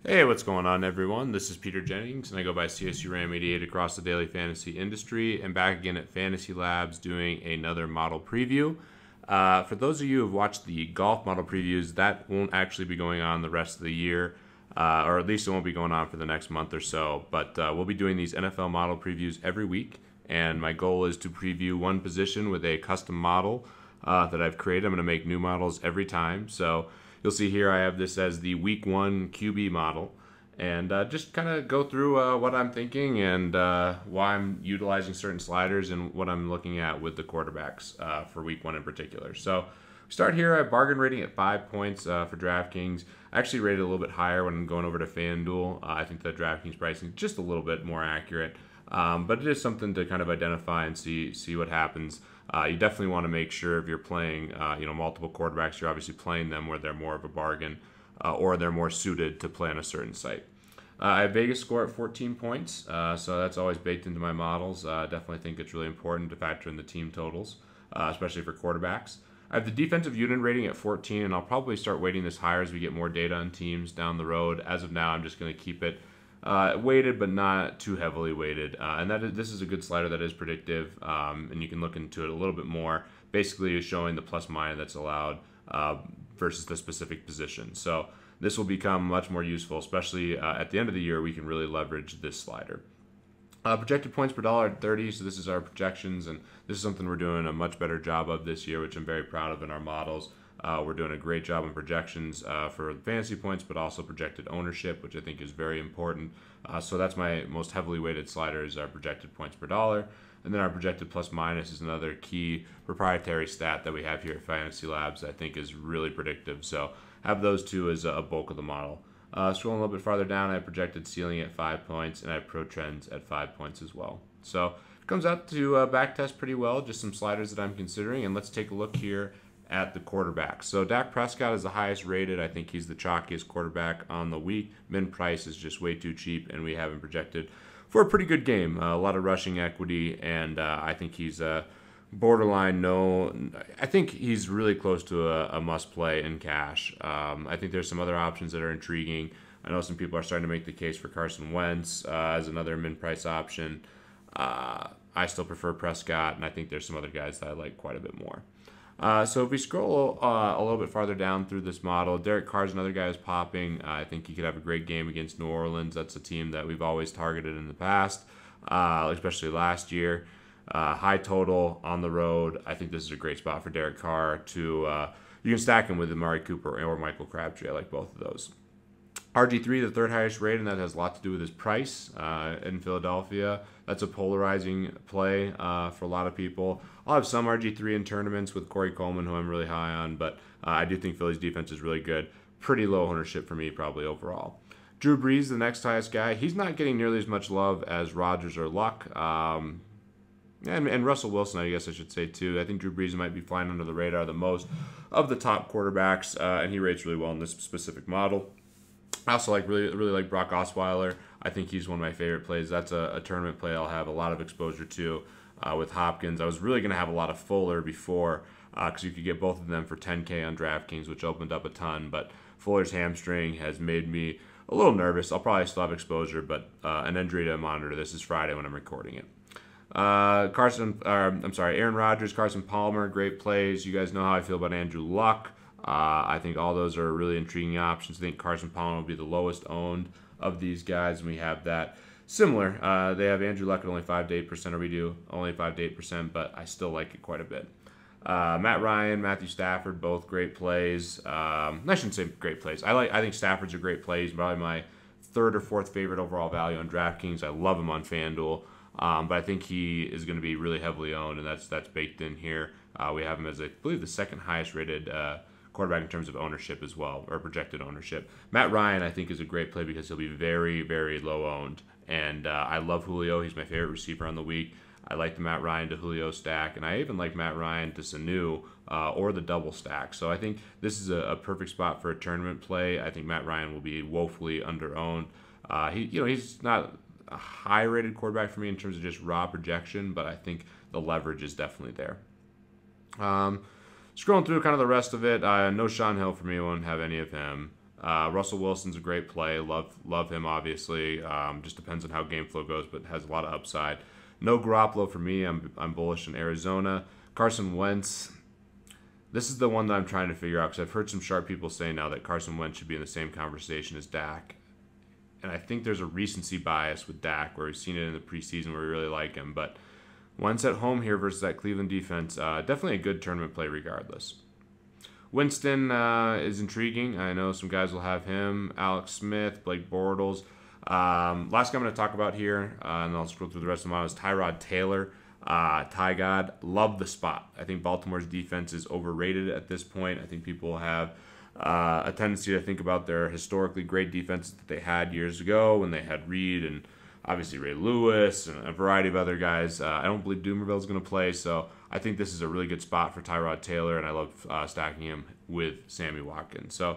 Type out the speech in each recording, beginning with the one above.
Hey, what's going on, everyone? This is Peter Jennings, and I go by CSURAM88 across the daily fantasy industry, and back again at FantasyLabs doing another model preview. For those of you who have watched the golf model previews, that won't actually be going on the rest of the year, or at least it won't be going on for the next month or so. But we'll be doing these NFL model previews every week, and my goal is to preview one position with a custom model that I've created. I'm going to make new models every time, so you'll see here I have this as the Week 1 QB model, and just kind of go through what I'm thinking and why I'm utilizing certain sliders and what I'm looking at with the quarterbacks for Week 1 in particular. So we start here. I bargain rating at 5 points for DraftKings. I actually rated a little bit higher when I'm going over to FanDuel. I think the DraftKings pricing is just a little bit more accurate, but it is something to kind of identify and see what happens. You definitely want to make sure if you're playing, multiple quarterbacks, you're obviously playing them where they're more of a bargain or they're more suited to play on a certain site. I have Vegas score at 14 points, so that's always baked into my models. Definitely think it's really important to factor in the team totals, especially for quarterbacks. I have the defensive unit rating at 14, and I'll probably start weighting this higher as we get more data on teams down the road. As of now, I'm just going to keep it weighted, but not too heavily weighted. This is a good slider that is predictive, and you can look into it a little bit more. Basically, is showing the plus minus that's allowed versus the specific position. So this will become much more useful, especially at the end of the year. We can really leverage this slider. Projected points per dollar at 30, so this is our projections, and this is something we're doing a much better job of this year, which I'm very proud of in our models. We're doing a great job on projections for fantasy points, but also projected ownership, which I think is very important. So that's my most heavily weighted slider is our projected points per dollar. And then our projected plus minus is another key proprietary stat that we have here at FantasyLabs that I think is really predictive. So have those two as a bulk of the model. Scrolling a little bit farther down, I have projected ceiling at 5 points, and I have pro trends at 5 points as well. So it comes out to back test pretty well, just some sliders that I'm considering. And let's take a look here at the quarterback. So Dak Prescott is the highest rated. I think he's the chalkiest quarterback on the week. Min price is just way too cheap, and we have him projected for a pretty good game. A lot of rushing equity, and I think he's borderline no. I think he's really close to a must play in cash. I think there's some other options that are intriguing. I know some people are starting to make the case for Carson Wentz as another min price option. I still prefer Prescott, and I think there's some other guys that I like quite a bit more. So if we scroll a little bit farther down through this model, Derek Carr's another guy who's popping. I think he could have a great game against New Orleans. That's a team that we've always targeted in the past, especially last year. High total on the road. I think this is a great spot for Derek Carr to you can stack him with Amari Cooper or Michael Crabtree. I like both of those. RG3, the third highest rate, and that has a lot to do with his price in Philadelphia. That's a polarizing play for a lot of people. I'll have some RG3 in tournaments with Corey Coleman, who I'm really high on, but I do think Philly's defense is really good. Pretty low ownership for me, probably overall. Drew Brees, the next highest guy. He's not getting nearly as much love as Rodgers or Luck. And Russell Wilson, I guess I should say, too. I think Drew Brees might be flying under the radar the most of the top quarterbacks, and he rates really well in this specific model. I also really like Brock Osweiler. I think he's one of my favorite plays. That's a tournament play I'll have a lot of exposure to with Hopkins. I was really going to have a lot of Fuller before because you could get both of them for $10K on DraftKings, which opened up a ton. But Fuller's hamstring has made me a little nervous. I'll probably still have exposure, but an injury to monitor. This is Friday when I'm recording it. Aaron Rodgers, Carson Palmer, great plays. You guys know how I feel about Andrew Luck. I think all those are really intriguing options. I think Carson Palmer will be the lowest owned of these guys, and we have that similar. They have Andrew Luck at only 5 to 8%, or we do only 5 to 8%, but I still like it quite a bit. Matt Ryan, Matthew Stafford, both great plays. I shouldn't say great plays. I think Stafford's a great play. He's probably my third or fourth favorite overall value on DraftKings. I love him on FanDuel, but I think he is going to be really heavily owned, and that's baked in here. We have him as, I believe, the second highest rated quarterback in terms of ownership as well, or projected ownership. Matt Ryan, I think, is a great play because he'll be very, very low owned. And I love Julio. He's my favorite receiver on the week. I like the Matt Ryan to Julio stack, and I even like Matt Ryan to Sanu or the double stack. So I think this is a perfect spot for a tournament play. I think Matt Ryan will be woefully under-owned. He's not a high-rated quarterback for me in terms of just raw projection, but I think the leverage is definitely there. Scrolling through kind of the rest of it, no Sean Hill for me. I won't have any of him. Russell Wilson's a great play. Love him, obviously. Just depends on how game flow goes, but has a lot of upside. No Garoppolo for me. I'm bullish in Arizona. Carson Wentz. This is the one that I'm trying to figure out because I've heard some sharp people say now that Carson Wentz should be in the same conversation as Dak. And I think there's a recency bias with Dak where we've seen it in the preseason where we really like him. But Wentz at home here versus that Cleveland defense, definitely a good tournament play regardless. Winston is intriguing. I know some guys will have him. Alex Smith, Blake Bortles. Last guy I'm going to talk about here, and I'll scroll through the rest of them, is Tyrod Taylor. Ty God, love the spot. I think Baltimore's defense is overrated at this point. I think people have a tendency to think about their historically great defenses that they had years ago when they had Reed and obviously Ray Lewis and a variety of other guys. I don't believe Doomerville is going to play, so I think this is a really good spot for Tyrod Taylor, and I love stacking him with Sammy Watkins. So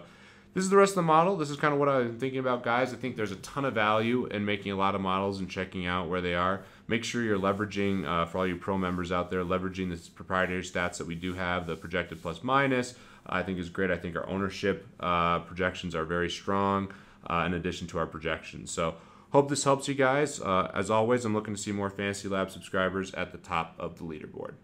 this is the rest of the model. This is kind of what I'm thinking about, guys. I think there's a ton of value in making a lot of models and checking out where they are. Make sure you're leveraging, for all you pro members out there, leveraging the proprietary stats that we do have, the projected plus minus, I think is great. I think our ownership projections are very strong in addition to our projections. So hope this helps you guys. As always, I'm looking to see more Fantasy Lab subscribers at the top of the leaderboard.